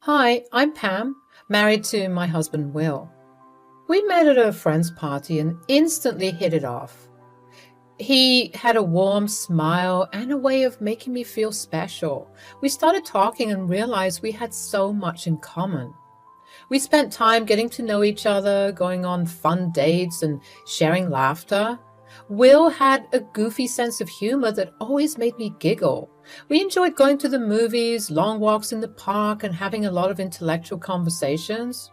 Hi, I'm Pam, married to my husband Will. We met at a friend's party and instantly hit it off. He had a warm smile and a way of making me feel special. We started talking and realized we had so much in common. We spent time getting to know each other, going on fun dates, and sharing laughter. Will had a goofy sense of humor that always made me giggle. We enjoyed going to the movies, long walks in the park, and having a lot of intellectual conversations.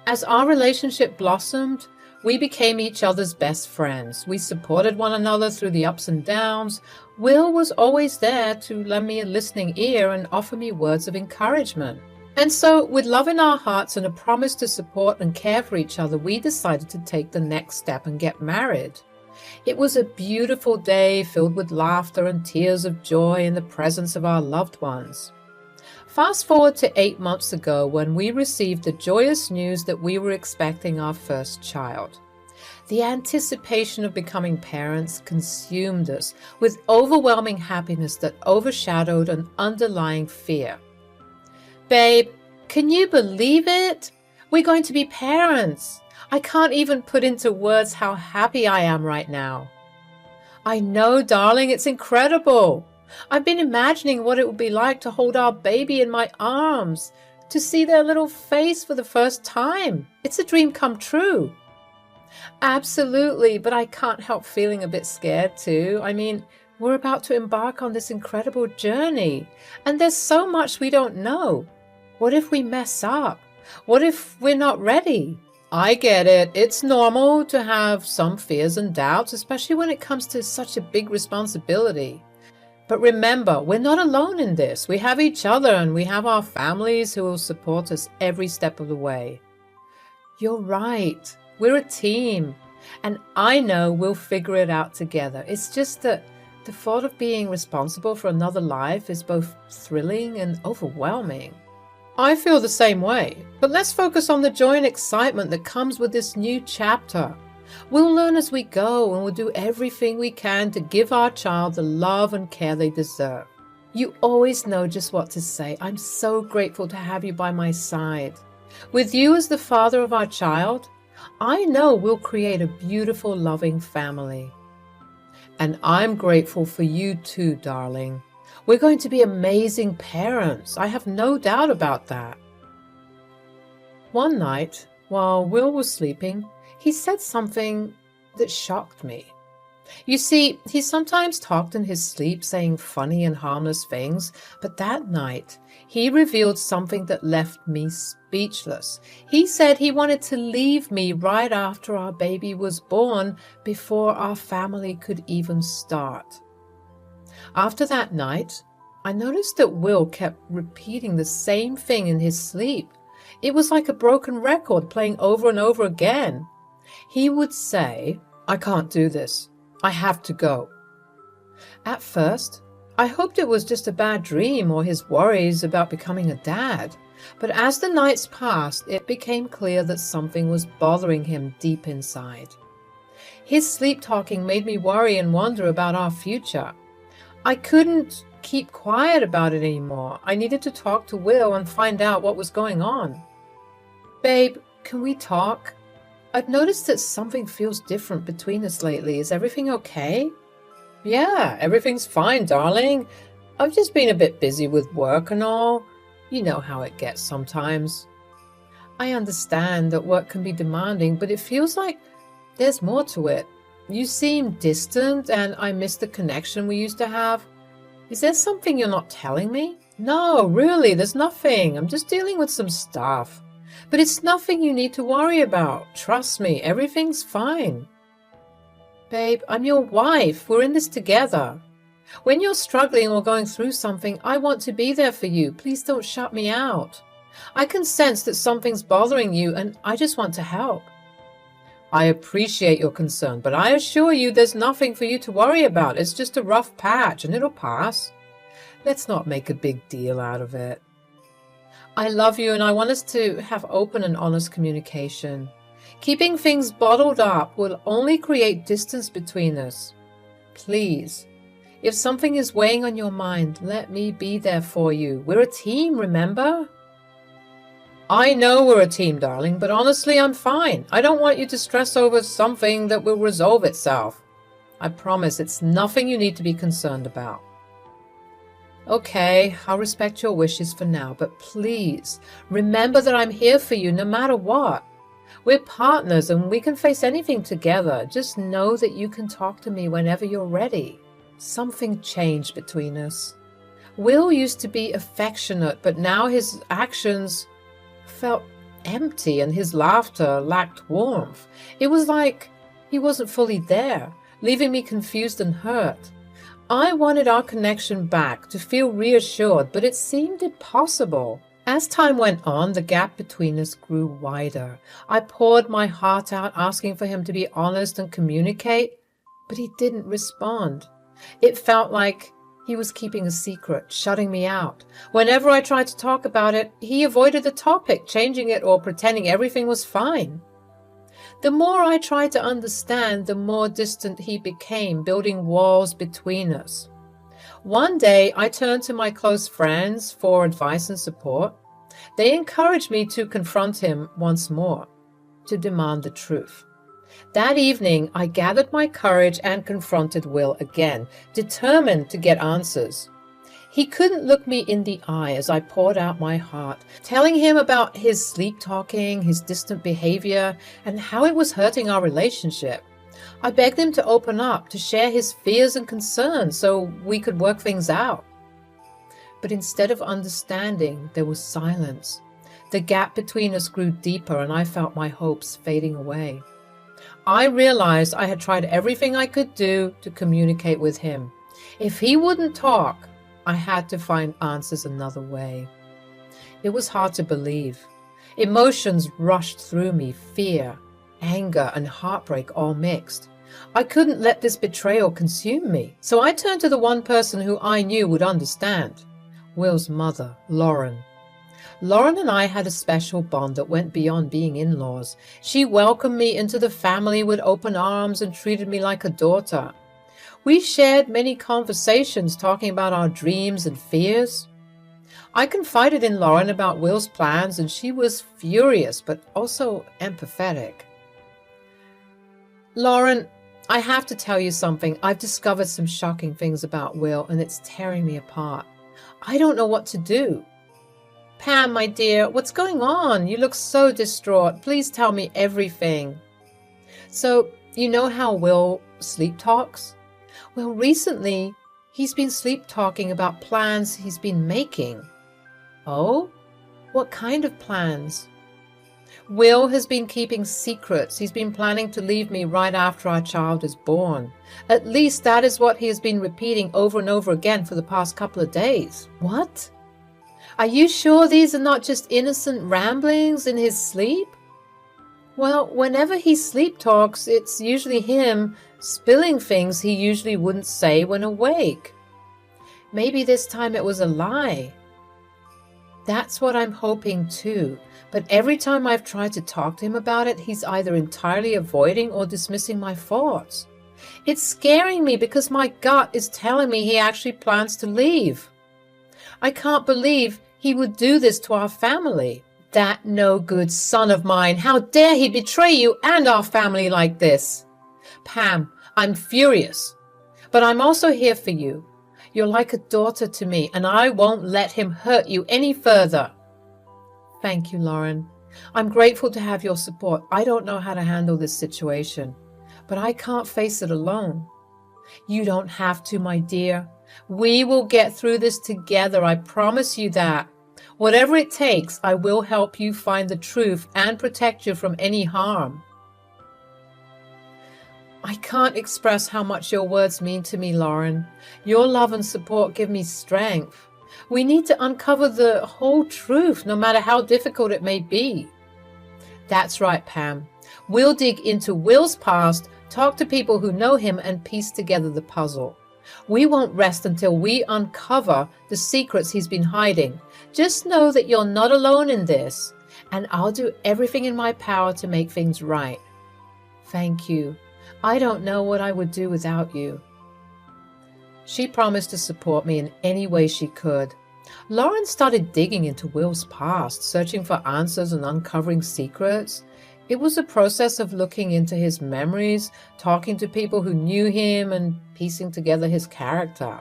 As our relationship blossomed, we became each other's best friends. We supported one another through the ups and downs. Will was always there to lend me a listening ear and offer me words of encouragement. And so, with love in our hearts and a promise to support and care for each other, we decided to take the next step and get married. It was a beautiful day filled with laughter and tears of joy in the presence of our loved ones. Fast forward to 8 months ago when we received the joyous news that we were expecting our first child. The anticipation of becoming parents consumed us with overwhelming happiness that overshadowed an underlying fear. Babe, can you believe it? We're going to be parents. I can't even put into words how happy I am right now. I know, darling, it's incredible. I've been imagining what it would be like to hold our baby in my arms, to see their little face for the first time. It's a dream come true. Absolutely, but I can't help feeling a bit scared too. We're about to embark on this incredible journey, and there's so much we don't know. What if we mess up? What if we're not ready? I get it. It's normal to have some fears and doubts, especially when it comes to such a big responsibility. But remember, we're not alone in this. We have each other and we have our families who will support us every step of the way. You're right. We're a team. And I know we'll figure it out together. It's just that the thought of being responsible for another life is both thrilling and overwhelming. I feel the same way, but let's focus on the joy and excitement that comes with this new chapter. We'll learn as we go and we'll do everything we can to give our child the love and care they deserve. You always know just what to say. I'm so grateful to have you by my side. With you as the father of our child, I know we'll create a beautiful, loving family. And I'm grateful for you too, darling. We're going to be amazing parents. I have no doubt about that. One night, while Will was sleeping, he said something that shocked me. You see, he sometimes talked in his sleep, saying funny and harmless things, but that night, he revealed something that left me speechless. He said he wanted to leave me right after our baby was born, before our family could even start. After that night, I noticed that Will kept repeating the same thing in his sleep. It was like a broken record playing over and over again. He would say, "I can't do this. I have to go." At first, I hoped it was just a bad dream or his worries about becoming a dad. But as the nights passed, it became clear that something was bothering him deep inside. His sleep talking made me worry and wonder about our future. I couldn't keep quiet about it anymore. I needed to talk to Will and find out what was going on. Babe, can we talk? I've noticed that something feels different between us lately. Is everything okay? Yeah, everything's fine, darling. I've just been a bit busy with work and all. You know how it gets sometimes. I understand that work can be demanding, but it feels like there's more to it. You seem distant, and I miss the connection we used to have. Is there something you're not telling me? No, really, there's nothing. I'm just dealing with some stuff. But it's nothing you need to worry about. Trust me, everything's fine. Babe, I'm your wife. We're in this together. When you're struggling or going through something, I want to be there for you. Please don't shut me out. I can sense that something's bothering you, and I just want to help. I appreciate your concern, but I assure you there's nothing for you to worry about. It's just a rough patch, and it'll pass. Let's not make a big deal out of it. I love you, and I want us to have open and honest communication. Keeping things bottled up will only create distance between us. Please, if something is weighing on your mind, let me be there for you. We're a team, remember? I know we're a team, darling, but honestly, I'm fine. I don't want you to stress over something that will resolve itself. I promise it's nothing you need to be concerned about. Okay, I'll respect your wishes for now, but please remember that I'm here for you no matter what. We're partners and we can face anything together. Just know that you can talk to me whenever you're ready. Something changed between us. Will used to be affectionate, but now his actions felt empty and his laughter lacked warmth. It was like he wasn't fully there, leaving me confused and hurt. I wanted our connection back, to feel reassured, but it seemed impossible. As time went on, the gap between us grew wider. I poured my heart out, asking for him to be honest and communicate, but he didn't respond. It felt like he was keeping a secret, shutting me out. Whenever I tried to talk about it, he avoided the topic, changing it or pretending everything was fine. The more I tried to understand, the more distant he became, building walls between us. One day, I turned to my close friends for advice and support. They encouraged me to confront him once more, to demand the truth. That evening, I gathered my courage and confronted Will again, determined to get answers. He couldn't look me in the eye as I poured out my heart, telling him about his sleep-talking, his distant behavior, and how it was hurting our relationship. I begged him to open up, to share his fears and concerns so we could work things out. But instead of understanding, there was silence. The gap between us grew deeper and I felt my hopes fading away. I realized I had tried everything I could do to communicate with him. If he wouldn't talk, I had to find answers another way. It was hard to believe. Emotions rushed through me, fear, anger, and heartbreak all mixed. I couldn't let this betrayal consume me, so I turned to the one person who I knew would understand, Will's mother, Lauren. Lauren and I had a special bond that went beyond being in-laws. She welcomed me into the family with open arms and treated me like a daughter. We shared many conversations talking about our dreams and fears. I confided in Lauren about Will's plans and she was furious but also empathetic. Lauren, I have to tell you something. I've discovered some shocking things about Will and it's tearing me apart. I don't know what to do. Pam, my dear, what's going on? You look so distraught. Please tell me everything. So, you know how Will sleep talks? Well, recently, he's been sleep talking about plans he's been making. Oh? What kind of plans? Will has been keeping secrets. He's been planning to leave me right after our child is born. At least that is what he has been repeating over and over again for the past couple of days. What? Are you sure these are not just innocent ramblings in his sleep? Well, whenever he sleep talks, it's usually him spilling things he usually wouldn't say when awake. Maybe this time it was a lie. That's what I'm hoping too. But every time I've tried to talk to him about it, he's either entirely avoiding or dismissing my thoughts. It's scaring me because my gut is telling me he actually plans to leave. I can't believe he would do this to our family. That no good son of mine, how dare he betray you and our family like this? Pam, I'm furious, but I'm also here for you. You're like a daughter to me, and I won't let him hurt you any further. Thank you, Lauren. I'm grateful to have your support. I don't know how to handle this situation, but I can't face it alone. You don't have to, my dear. We will get through this together. I promise you that. Whatever it takes, I will help you find the truth and protect you from any harm. I can't express how much your words mean to me, Lauren. Your love and support give me strength. We need to uncover the whole truth, no matter how difficult it may be. That's right, Pam. We'll dig into Will's past, talk to people who know him, and piece together the puzzle. We won't rest until we uncover the secrets he's been hiding. Just know that you're not alone in this, and I'll do everything in my power to make things right. Thank you. I don't know what I would do without you. She promised to support me in any way she could. Lauren started digging into Will's past, searching for answers and uncovering secrets. It was a process of looking into his memories, talking to people who knew him, and piecing together his character.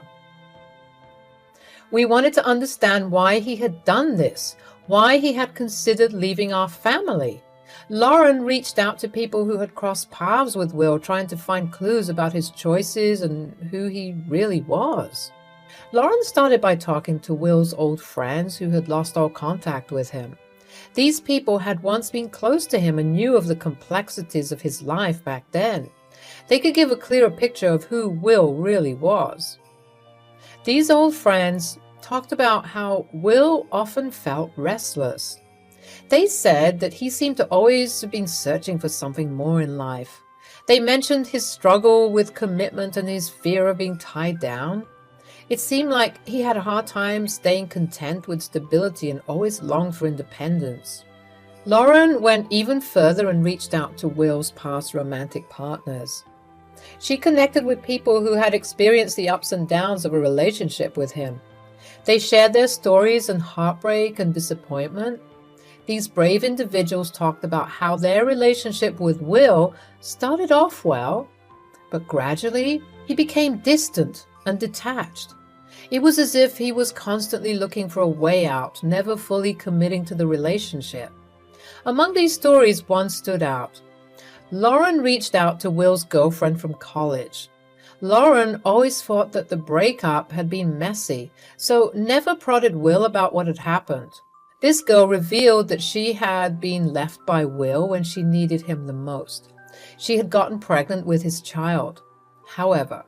We wanted to understand why he had done this, why he had considered leaving our family. Lauren reached out to people who had crossed paths with Will, trying to find clues about his choices and who he really was. Lauren started by talking to Will's old friends who had lost all contact with him. These people had once been close to him and knew of the complexities of his life back then. They could give a clearer picture of who Will really was. These old friends talked about how Will often felt restless. They said that he seemed to always have been searching for something more in life. They mentioned his struggle with commitment and his fear of being tied down. It seemed like he had a hard time staying content with stability and always longed for independence. Lauren went even further and reached out to Will's past romantic partners. She connected with people who had experienced the ups and downs of a relationship with him. They shared their stories and heartbreak and disappointment. These brave individuals talked about how their relationship with Will started off well, but gradually he became distant and detached. It was as if he was constantly looking for a way out, never fully committing to the relationship. Among these stories, one stood out. Lauren reached out to Will's girlfriend from college. Lauren always thought that the breakup had been messy, so never prodded Will about what had happened. This girl revealed that she had been left by Will when she needed him the most. She had gotten pregnant with his child. However,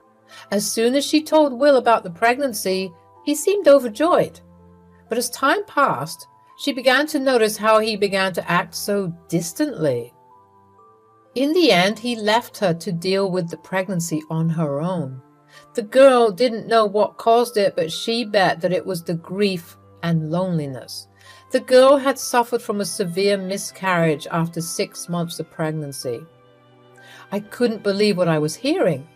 as soon as she told Will about the pregnancy, he seemed overjoyed. But as time passed, she began to notice how he began to act so distantly. In the end, he left her to deal with the pregnancy on her own. The girl didn't know what caused it, but she bet that it was the grief and loneliness. The girl had suffered from a severe miscarriage after 6 months of pregnancy. I couldn't believe what I was hearing.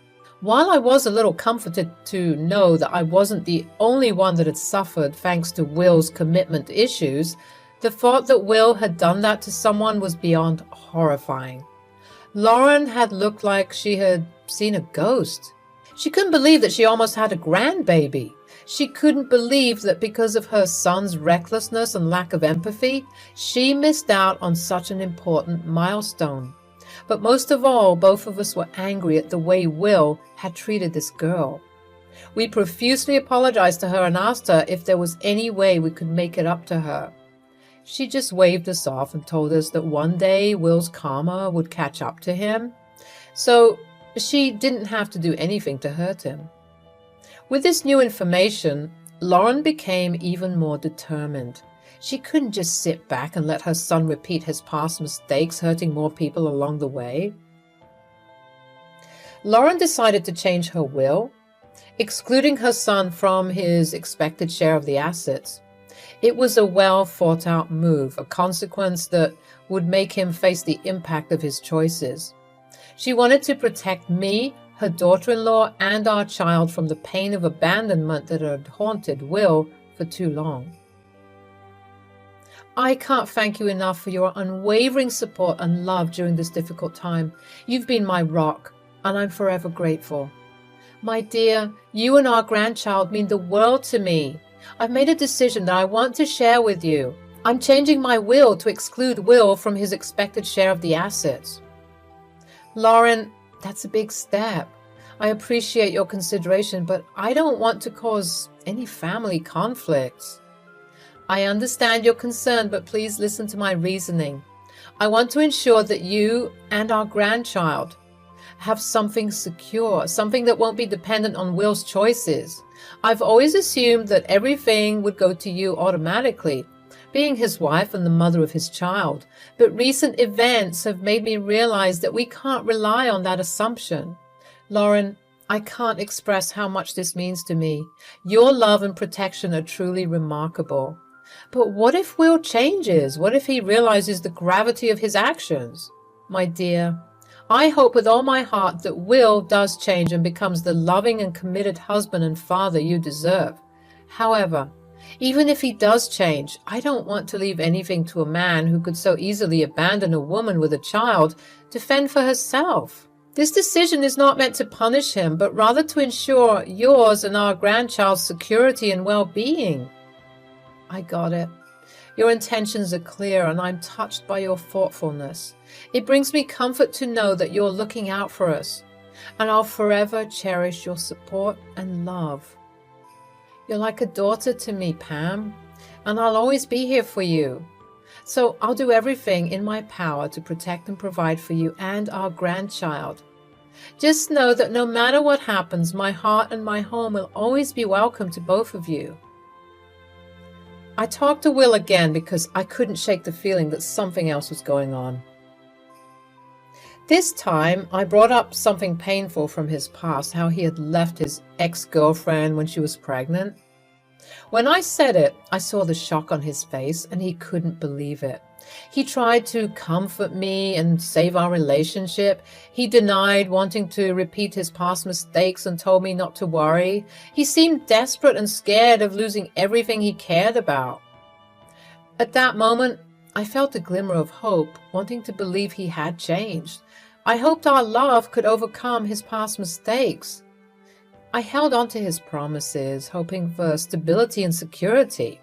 While I was a little comforted to know that I wasn't the only one that had suffered thanks to Will's commitment issues, the thought that Will had done that to someone was beyond horrifying. Lauren had looked like she had seen a ghost. She couldn't believe that she almost had a grandbaby. She couldn't believe that because of her son's recklessness and lack of empathy, she missed out on such an important milestone. But most of all, both of us were angry at the way Will had treated this girl. We profusely apologized to her and asked her if there was any way we could make it up to her. She just waved us off and told us that one day Will's karma would catch up to him, so she didn't have to do anything to hurt him. With this new information, Lauren became even more determined. She couldn't just sit back and let her son repeat his past mistakes, hurting more people along the way. Lauren decided to change her will, excluding her son from his expected share of the assets. It was a well-thought-out move, a consequence that would make him face the impact of his choices. She wanted to protect me, her daughter-in-law, and our child from the pain of abandonment that had haunted Will for too long. I can't thank you enough for your unwavering support and love during this difficult time. You've been my rock, and I'm forever grateful. My dear, you and our grandchild mean the world to me. I've made a decision that I want to share with you. I'm changing my will to exclude Will from his expected share of the assets. Lauren, that's a big step. I appreciate your consideration, but I don't want to cause any family conflicts. I understand your concern, but please listen to my reasoning. I want to ensure that you and our grandchild have something secure, something that won't be dependent on Will's choices. I've always assumed that everything would go to you automatically, being his wife and the mother of his child. But recent events have made me realize that we can't rely on that assumption. Lauren, I can't express how much this means to me. Your love and protection are truly remarkable. But what if Will changes? What if he realizes the gravity of his actions? My dear, I hope with all my heart that Will does change and becomes the loving and committed husband and father you deserve. However, Even if he does change, I don't want to leave anything to a man who could so easily abandon a woman with a child to fend for herself. This decision is not meant to punish him, but rather to ensure yours and our grandchild's security and well-being. I got it. Your intentions are clear, and I'm touched by your thoughtfulness. It brings me comfort to know that you're looking out for us, and I'll forever cherish your support and love. You're like a daughter to me, Pam, and I'll always be here for you. So I'll do everything in my power to protect and provide for you and our grandchild. Just know that no matter what happens, my heart and my home will always be welcome to both of you. I talked to Will again because I couldn't shake the feeling that something else was going on. This time, I brought up something painful from his past, how he had left his ex-girlfriend when she was pregnant. When I said it, I saw the shock on his face, and he couldn't believe it. He tried to comfort me and save our relationship. He denied wanting to repeat his past mistakes and told me not to worry. He seemed desperate and scared of losing everything he cared about. At that moment, I felt a glimmer of hope, wanting to believe he had changed. I hoped our love could overcome his past mistakes. I held on to his promises, hoping for stability and security.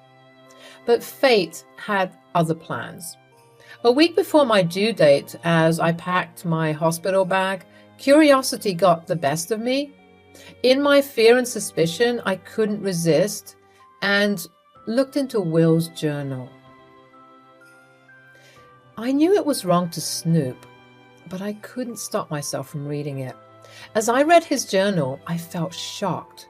But fate had other plans. A week before my due date, as I packed my hospital bag, curiosity got the best of me. In my fear and suspicion, I couldn't resist and looked into Will's journal. I knew it was wrong to snoop, but I couldn't stop myself from reading it. As I read his journal, I felt shocked.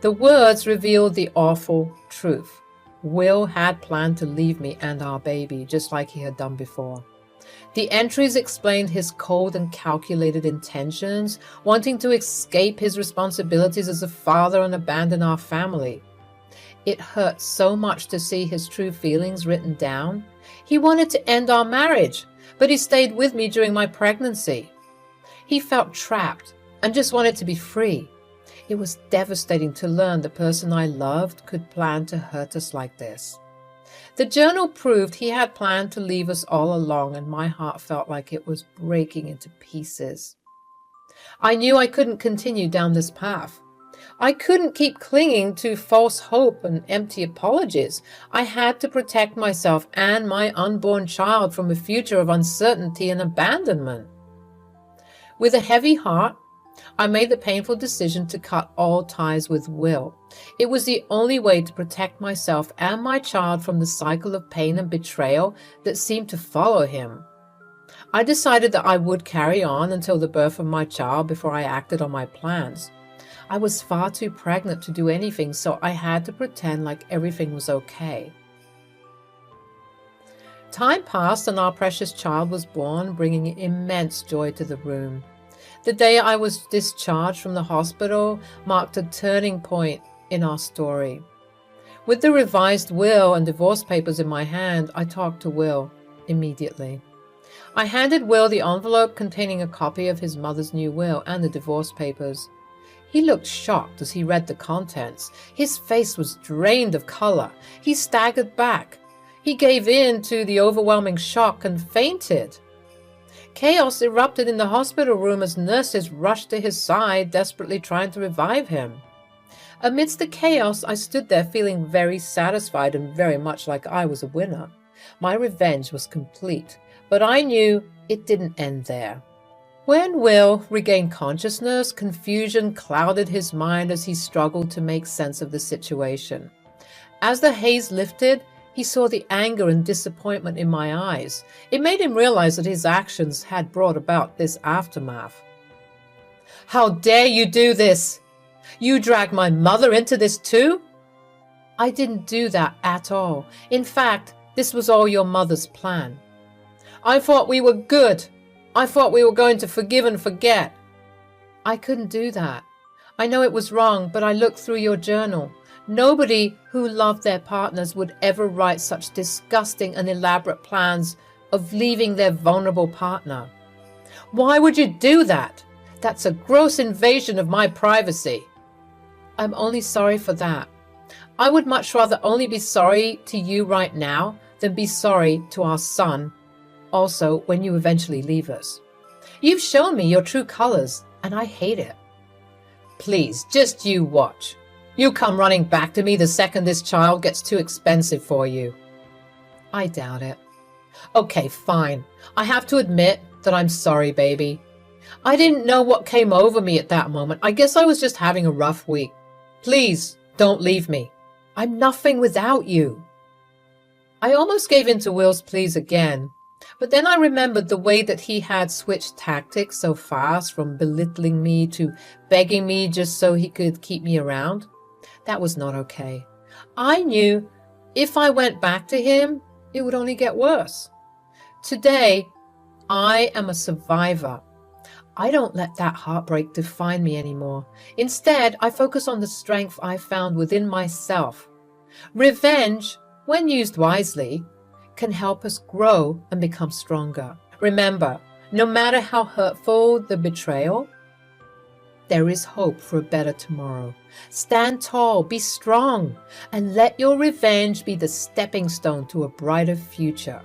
The words revealed the awful truth. Will had planned to leave me and our baby, just like he had done before. The entries explained his cold and calculated intentions, wanting to escape his responsibilities as a father and abandon our family. It hurt so much to see his true feelings written down. He wanted to end our marriage, but he stayed with me during my pregnancy. He felt trapped and just wanted to be free. It was devastating to learn the person I loved could plan to hurt us like this. The journal proved he had planned to leave us all along, and my heart felt like it was breaking into pieces. I knew I couldn't continue down this path. I couldn't keep clinging to false hope and empty apologies. I had to protect myself and my unborn child from a future of uncertainty and abandonment. With a heavy heart, I made the painful decision to cut all ties with Will. It was the only way to protect myself and my child from the cycle of pain and betrayal that seemed to follow him. I decided that I would carry on until the birth of my child before I acted on my plans. I was far too pregnant to do anything, so I had to pretend like everything was okay. Time passed and our precious child was born, bringing immense joy to the room. The day I was discharged from the hospital marked a turning point in our story. With the revised will and divorce papers in my hand, I talked to Will immediately. I handed Will the envelope containing a copy of his mother's new will and the divorce papers. He looked shocked as he read the contents. His face was drained of color. He staggered back. He gave in to the overwhelming shock and fainted. Chaos erupted in the hospital room as nurses rushed to his side, desperately trying to revive him. Amidst the chaos, I stood there feeling very satisfied and very much like I was a winner. My revenge was complete, but I knew it didn't end there. When Will regained consciousness, confusion clouded his mind as he struggled to make sense of the situation. As the haze lifted, he saw the anger and disappointment in my eyes. It made him realize that his actions had brought about this aftermath. "How dare you do this? You dragged my mother into this too?" "I didn't do that at all. In fact, this was all your mother's plan." "I thought we were good. I thought we were going to forgive and forget." "I couldn't do that. I know it was wrong, but I looked through your journal. Nobody who loved their partners would ever write such disgusting and elaborate plans of leaving their vulnerable partner." "Why would you do that? That's a gross invasion of my privacy." "I'm only sorry for that. I would much rather only be sorry to you right now than be sorry to our son, also when you eventually leave us. You've shown me your true colors, and I hate it. Please, just you watch. You come running back to me the second this child gets too expensive for you. I doubt it. Okay, fine. I have to admit that I'm sorry, baby. I didn't know what came over me at that moment. I guess I was just having a rough week. Please, don't leave me. I'm nothing without you. I almost gave in to Will's pleas again, but then I remembered the way that he had switched tactics so fast, from belittling me to begging me just so he could keep me around. That was not okay. I knew if I went back to him, it would only get worse. Today, I am a survivor. I don't let that heartbreak define me anymore. Instead, I focus on the strength I found within myself. Revenge, when used wisely, can help us grow and become stronger. Remember, no matter how hurtful the betrayal, there is hope for a better tomorrow. Stand tall, be strong, and let your revenge be the stepping stone to a brighter future.